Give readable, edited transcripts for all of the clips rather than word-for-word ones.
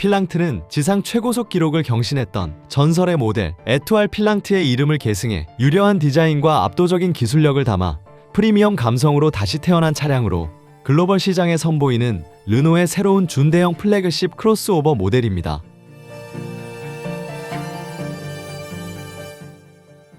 필랑트는 지상 최고속 기록을 경신했던 전설의 모델 에투알 필랑트의 이름을 계승해 유려한 디자인과 압도적인 기술력을 담아 프리미엄 감성으로 다시 태어난 차량으로 글로벌 시장에 선보이는 르노의 새로운 준대형 플래그십 크로스오버 모델입니다.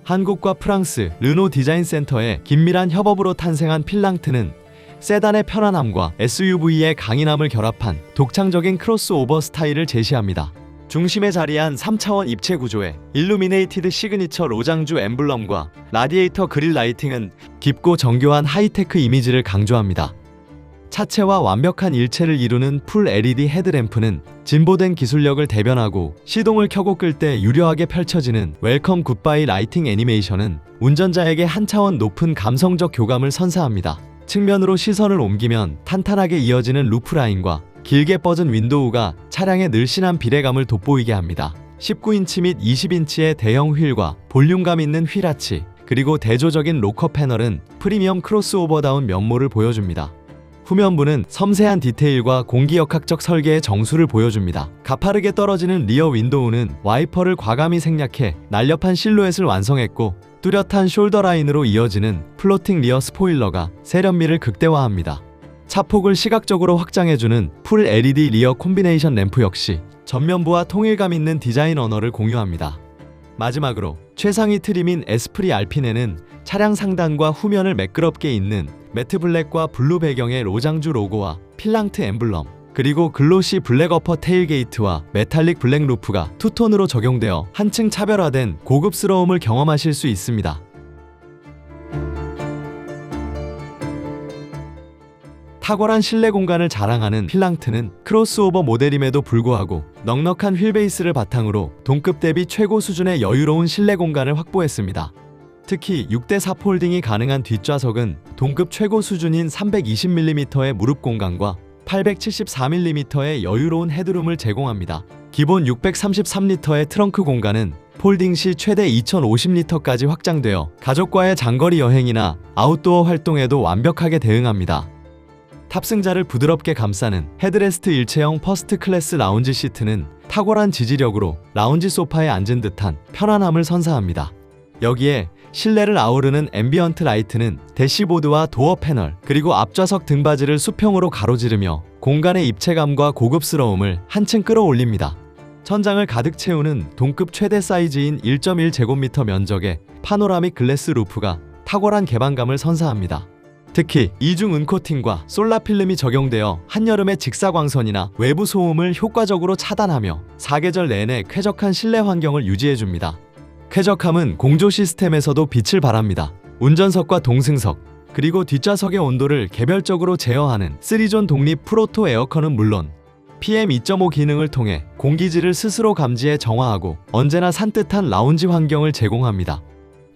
한국과 프랑스 르노 디자인 센터의 긴밀한 협업으로 탄생한 필랑트는 세단의 편안함과 SUV의 강인함을 결합한 독창적인 크로스오버 스타일을 제시합니다. 중심에 자리한 3차원 입체 구조의 일루미네이티드 시그니처 로장주 엠블럼과 라디에이터 그릴 라이팅은 깊고 정교한 하이테크 이미지를 강조합니다. 차체와 완벽한 일체를 이루는 풀 LED 헤드램프는 진보된 기술력을 대변하고 시동을 켜고 끌 때 유려하게 펼쳐지는 웰컴 굿바이 라이팅 애니메이션은 운전자에게 한 차원 높은 감성적 교감을 선사합니다. 측면으로 시선을 옮기면 탄탄하게 이어지는 루프라인과 길게 뻗은 윈도우가 차량의 늘씬한 비례감을 돋보이게 합니다. 19인치 및 20인치의 대형 휠과 볼륨감 있는 휠 아치, 그리고 대조적인 로커 패널은 프리미엄 크로스오버다운 면모를 보여줍니다. 후면부는 섬세한 디테일과 공기역학적 설계의 정수를 보여줍니다. 가파르게 떨어지는 리어 윈도우는 와이퍼를 과감히 생략해 날렵한 실루엣을 완성했고, 뚜렷한 숄더 라인으로 이어지는 플로팅 리어 스포일러가 세련미를 극대화합니다. 차폭을 시각적으로 확장해주는 풀 LED 리어 콤비네이션 램프 역시 전면부와 통일감 있는 디자인 언어를 공유합니다. 마지막으로 최상위 트림인 에스프리 알피네는 차량 상단과 후면을 매끄럽게 잇는 매트 블랙과 블루 배경의 로장주 로고와 필랑트 엠블럼, 그리고 글로시 블랙 어퍼 테일게이트와 메탈릭 블랙 루프가 투톤으로 적용되어 한층 차별화된 고급스러움을 경험하실 수 있습니다. 탁월한 실내 공간을 자랑하는 필랑트는 크로스오버 모델임에도 불구하고 넉넉한 휠베이스를 바탕으로 동급 대비 최고 수준의 여유로운 실내 공간을 확보했습니다. 특히 6대4 폴딩이 가능한 뒷좌석은 동급 최고 수준인 320mm의 무릎 공간과 874mm의 여유로운 헤드룸을 제공합니다. 기본 633L의 트렁크 공간은 폴딩 시 최대 2050L까지 확장되어 가족과의 장거리 여행이나 아웃도어 활동에도 완벽하게 대응합니다. 탑승자를 부드럽게 감싸는 헤드레스트 일체형 퍼스트 클래스 라운지 시트는 탁월한 지지력으로 라운지 소파에 앉은 듯한 편안함을 선사합니다. 여기에 실내를 아우르는 앰비언트 라이트는 대시보드와 도어 패널, 그리고 앞좌석 등받이를 수평으로 가로지르며 공간의 입체감과 고급스러움을 한층 끌어올립니다. 천장을 가득 채우는 동급 최대 사이즈인 1.1제곱미터 면적의 파노라믹 글래스 루프가 탁월한 개방감을 선사합니다. 특히 이중 은코팅과 솔라 필름이 적용되어 한여름의 직사광선이나 외부 소음을 효과적으로 차단하며 사계절 내내 쾌적한 실내 환경을 유지해줍니다. 쾌적함은 공조 시스템에서도 빛을 발합니다. 운전석과 동승석, 그리고 뒷좌석의 온도를 개별적으로 제어하는 3존 독립 프로토 에어컨은 물론 PM2.5 기능을 통해 공기질을 스스로 감지해 정화하고 언제나 산뜻한 라운지 환경을 제공합니다.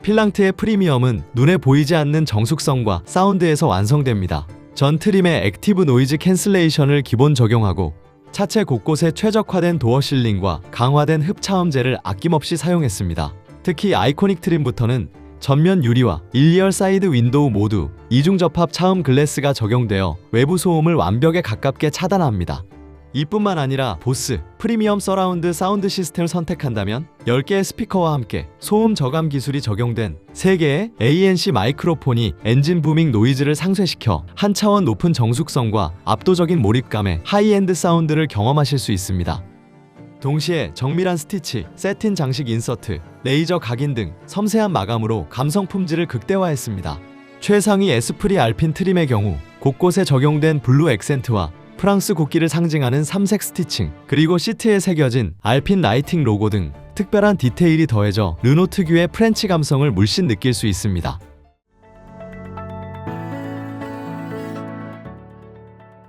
필랑트의 프리미엄은 눈에 보이지 않는 정숙성과 사운드에서 완성됩니다. 전 트림에 액티브 노이즈 캔슬레이션을 기본 적용하고 차체 곳곳에 최적화된 도어 실링과 강화된 흡차음제를 아낌없이 사용했습니다. 특히 아이코닉 트림부터는 전면 유리와 일리얼 사이드 윈도우 모두 이중 접합 차음 글래스가 적용되어 외부 소음을 완벽에 가깝게 차단합니다. 이뿐만 아니라 보스 프리미엄 서라운드 사운드 시스템을 선택한다면 10개의 스피커와 함께 소음 저감 기술이 적용된 3개의 ANC 마이크로폰이 엔진 부밍 노이즈를 상쇄시켜 한 차원 높은 정숙성과 압도적인 몰입감의 하이엔드 사운드를 경험하실 수 있습니다. 동시에 정밀한 스티치, 세틴 장식 인서트, 레이저 각인 등 섬세한 마감으로 감성 품질을 극대화했습니다. 최상위 에스프리 알핀 트림의 경우 곳곳에 적용된 블루 액센트와 프랑스 국기를 상징하는 삼색 스티칭, 그리고 시트에 새겨진 알핀 라이팅 로고 등 특별한 디테일이 더해져 르노 특유의 프렌치 감성을 물씬 느낄 수 있습니다.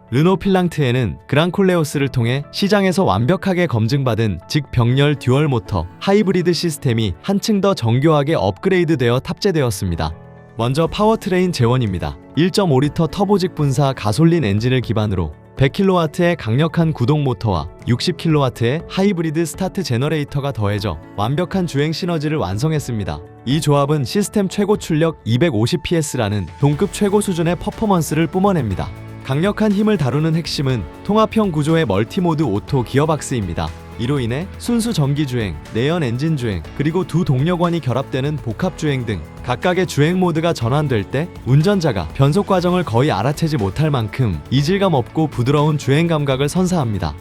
르노 필랑트에는 그랑콜레오스를 통해 시장에서 완벽하게 검증받은 직병렬 듀얼 모터 하이브리드 시스템이 한층 더 정교하게 업그레이드되어 탑재되었습니다. 먼저 파워트레인 재원입니다. 1.5리터 터보직 분사 가솔린 엔진을 기반으로 100kW의 강력한 구동 모터와 60kW의 하이브리드 스타트 제너레이터가 더해져 완벽한 주행 시너지를 완성했습니다. 이 조합은 시스템 최고 출력 250PS라는 동급 최고 수준의 퍼포먼스를 뿜어냅니다. 강력한 힘을 다루는 핵심은 통합형 구조의 멀티모드 오토 기어박스입니다. 이로 인해 순수 전기주행, 내연 엔진주행, 그리고 두 동력원이 결합되는 복합주행 등 각각의 주행 모드가 전환될 때 운전자가 변속 과정을 거의 알아채지 못할 만큼 이질감 없고 부드러운 주행 감각을 선사합니다.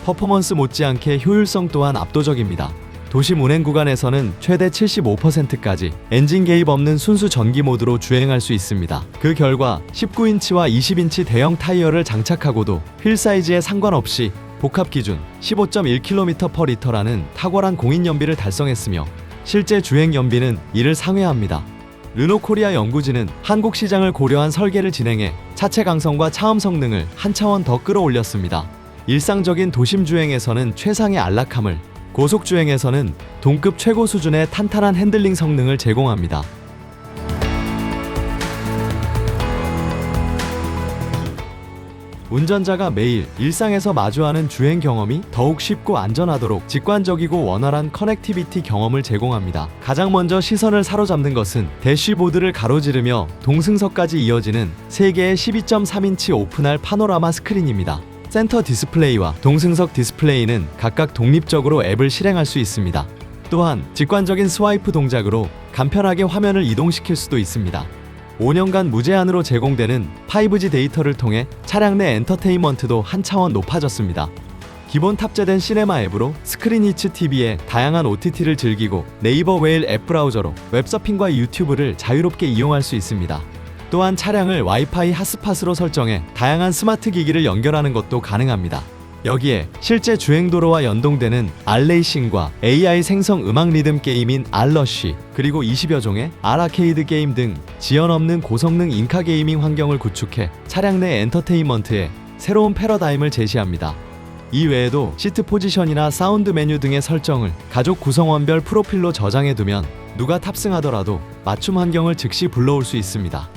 퍼포먼스 못지않게 효율성 또한 압도적입니다. 도심 운행 구간에서는 최대 75%까지 엔진 개입 없는 순수 전기 모드로 주행할 수 있습니다. 그 결과 19인치와 20인치 대형 타이어를 장착하고도 휠 사이즈에 상관없이 복합 기준 15.1km/L라는 탁월한 공인 연비를 달성했으며 실제 주행 연비는 이를 상회합니다. 르노코리아 연구진은 한국 시장을 고려한 설계를 진행해 차체 강성과 차음 성능을 한 차원 더 끌어올렸습니다. 일상적인 도심 주행에서는 최상의 안락함을, 고속 주행에서는 동급 최고 수준의 탄탄한 핸들링 성능을 제공합니다. 운전자가 매일 일상에서 마주하는 주행 경험이 더욱 쉽고 안전하도록 직관적이고 원활한 커넥티비티 경험을 제공합니다. 가장 먼저 시선을 사로잡는 것은 대쉬보드를 가로지르며 동승석까지 이어지는 3개의 12.3인치 오픈할 파노라마 스크린입니다. 센터 디스플레이와 동승석 디스플레이는 각각 독립적으로 앱을 실행할 수 있습니다. 또한 직관적인 스와이프 동작으로 간편하게 화면을 이동시킬 수도 있습니다. 5년간 무제한으로 제공되는 5G 데이터를 통해 차량 내 엔터테인먼트도 한 차원 높아졌습니다. 기본 탑재된 시네마 앱으로 스크린 히츠 TV에 다양한 OTT를 즐기고 네이버 웨일 앱 브라우저로 웹서핑과 유튜브를 자유롭게 이용할 수 있습니다. 또한 차량을 와이파이 핫스팟으로 설정해 다양한 스마트 기기를 연결하는 것도 가능합니다. 여기에 실제 주행도로와 연동되는 R레이싱과 AI 생성 음악 리듬 게임인 R러쉬, 그리고 20여 종의 R아케이드 게임 등 지연 없는 고성능 인카 게이밍 환경을 구축해 차량 내 엔터테인먼트에 새로운 패러다임을 제시합니다. 이 외에도 시트 포지션이나 사운드 메뉴 등의 설정을 가족 구성원별 프로필로 저장해두면 누가 탑승하더라도 맞춤 환경을 즉시 불러올 수 있습니다.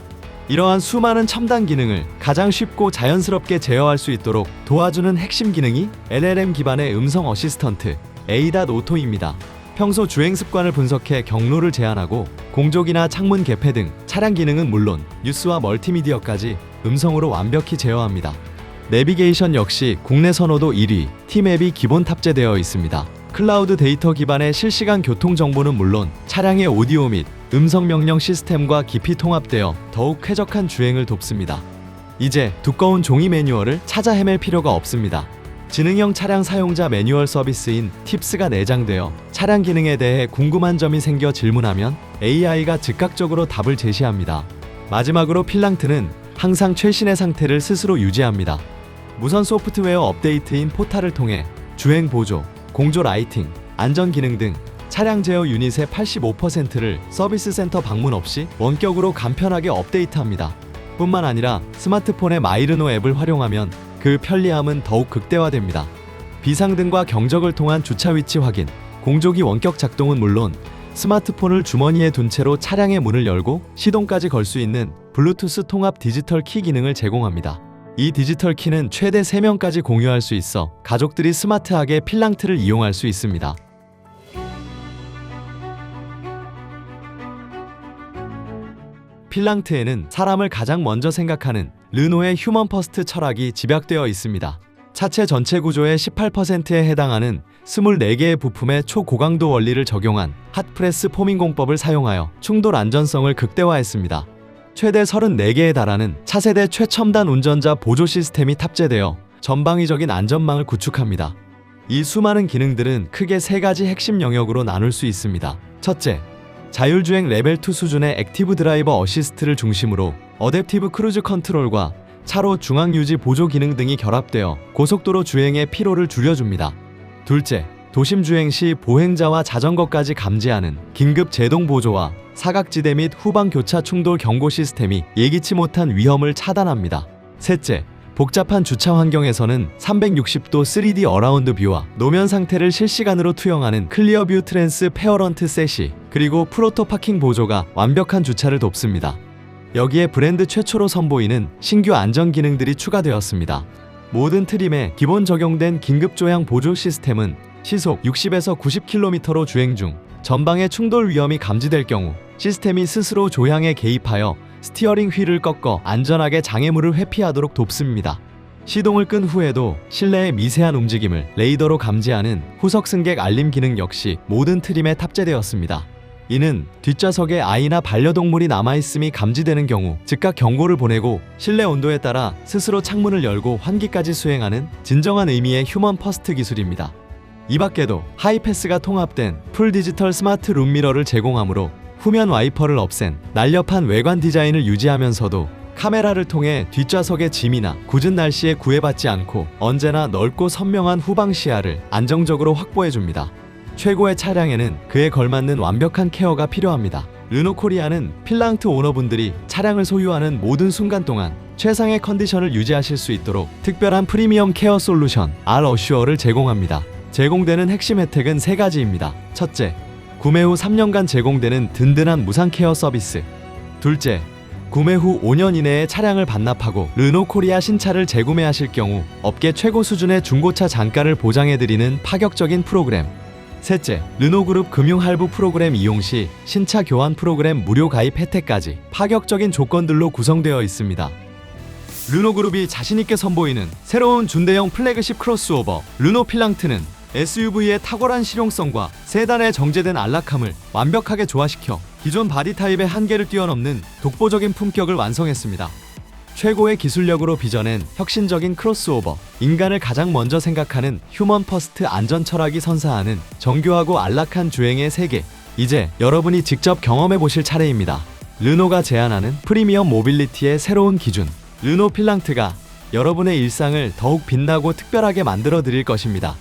이러한 수많은 첨단 기능을 가장 쉽고 자연스럽게 제어할 수 있도록 도와주는 핵심 기능이 LLM 기반의 음성 어시스턴트 A.Oto입니다. 평소 주행 습관을 분석해 경로를 제한하고 공족이나 창문 개폐 등 차량 기능은 물론 뉴스와 멀티미디어까지 음성으로 완벽히 제어합니다. 내비게이션 역시 국내 선호도 1위 T맵이 기본 탑재되어 있습니다. 클라우드 데이터 기반의 실시간 교통 정보는 물론 차량의 오디오 및 음성 명령 시스템과 깊이 통합되어 더욱 쾌적한 주행을 돕습니다. 이제 두꺼운 종이 매뉴얼을 찾아 헤맬 필요가 없습니다. 지능형 차량 사용자 매뉴얼 서비스인 팁스가 내장되어 차량 기능에 대해 궁금한 점이 생겨 질문하면 AI가 즉각적으로 답을 제시합니다. 마지막으로 필랑트는 항상 최신의 상태를 스스로 유지합니다. 무선 소프트웨어 업데이트인 포탈을 통해 주행 보조, 공조 라이팅, 안전 기능 등 차량 제어 유닛의 85%를 서비스 센터 방문 없이 원격으로 간편하게 업데이트합니다. 뿐만 아니라 스마트폰의 마이르노 앱을 활용하면 그 편리함은 더욱 극대화됩니다. 비상등과 경적을 통한 주차 위치 확인, 공조기 원격 작동은 물론 스마트폰을 주머니에 둔 채로 차량의 문을 열고 시동까지 걸 수 있는 블루투스 통합 디지털 키 기능을 제공합니다. 이 디지털 키는 최대 3명까지 공유할 수 있어 가족들이 스마트하게 필랑트를 이용할 수 있습니다. 필랑트에는 사람을 가장 먼저 생각하는 르노의 휴먼 퍼스트 철학이 집약되어 있습니다. 차체 전체 구조의 18%에 해당하는 24개의 부품의 초고강도 원리를 적용한 핫프레스 포밍 공법을 사용하여 충돌 안전성을 극대화했습니다. 최대 34개에 달하는 차세대 최첨단 운전자 보조 시스템이 탑재되어 전방위적인 안전망을 구축합니다. 이 수많은 기능들은 크게 3가지 핵심 영역으로 나눌 수 있습니다. 첫째, 자율주행 레벨2 수준의 액티브 드라이버 어시스트를 중심으로 어댑티브 크루즈 컨트롤과 차로 중앙 유지 보조 기능 등이 결합되어 고속도로 주행의 피로를 줄여줍니다. 둘째, 도심 주행 시 보행자와 자전거까지 감지하는 긴급 제동 보조와 사각지대 및 후방 교차 충돌 경고 시스템이 예기치 못한 위험을 차단합니다. 셋째, 복잡한 주차 환경에서는 360도 3D 어라운드 뷰와 노면 상태를 실시간으로 투영하는 클리어 뷰 트랜스 페어런트 셋이, 그리고 프로토 파킹 보조가 완벽한 주차를 돕습니다. 여기에 브랜드 최초로 선보이는 신규 안전 기능들이 추가되었습니다. 모든 트림에 기본 적용된 긴급 조향 보조 시스템은 시속 60에서 90km로 주행 중 전방의 충돌 위험이 감지될 경우 시스템이 스스로 조향에 개입하여 스티어링 휠을 꺾어 안전하게 장애물을 회피하도록 돕습니다. 시동을 끈 후에도 실내의 미세한 움직임을 레이더로 감지하는 후석 승객 알림 기능 역시 모든 트림에 탑재되었습니다. 이는 뒷좌석에 아이나 반려동물이 남아있음이 감지되는 경우 즉각 경고를 보내고 실내 온도에 따라 스스로 창문을 열고 환기까지 수행하는 진정한 의미의 휴먼 퍼스트 기술입니다. 이 밖에도 하이패스가 통합된 풀 디지털 스마트 룸미러를 제공하므로 후면 와이퍼를 없앤 날렵한 외관 디자인을 유지하면서도 카메라를 통해 뒷좌석의 짐이나 굳은 날씨에 구애받지 않고 언제나 넓고 선명한 후방 시야를 안정적으로 확보해줍니다. 최고의 차량에는 그에 걸맞는 완벽한 케어가 필요합니다. 르노 코리아는 필랑트 오너분들이 차량을 소유하는 모든 순간 동안 최상의 컨디션을 유지하실 수 있도록 특별한 프리미엄 케어 솔루션 R-어슈어를 제공합니다. 제공되는 핵심 혜택은 3가지입니다. 첫째, 구매 후 3년간 제공되는 든든한 무상 케어 서비스. 둘째, 구매 후 5년 이내에 차량을 반납하고 르노 코리아 신차를 재구매하실 경우 업계 최고 수준의 중고차 잔가를 보장해드리는 파격적인 프로그램. 셋째, 르노그룹 금융할부 프로그램 이용 시 신차 교환 프로그램 무료 가입 혜택까지 파격적인 조건들로 구성되어 있습니다. 르노그룹이 자신있게 선보이는 새로운 준대형 플래그십 크로스오버 르노 필랑트는 SUV의 탁월한 실용성과 세단의 정제된 안락함을 완벽하게 조화시켜 기존 바디 타입의 한계를 뛰어넘는 독보적인 품격을 완성했습니다. 최고의 기술력으로 빚어낸 혁신적인 크로스오버, 인간을 가장 먼저 생각하는 휴먼 퍼스트 안전 철학이 선사하는 정교하고 안락한 주행의 세계. 이제 여러분이 직접 경험해 보실 차례입니다. 르노가 제안하는 프리미엄 모빌리티의 새로운 기준, 르노 필랑트가 여러분의 일상을 더욱 빛나고 특별하게 만들어 드릴 것입니다.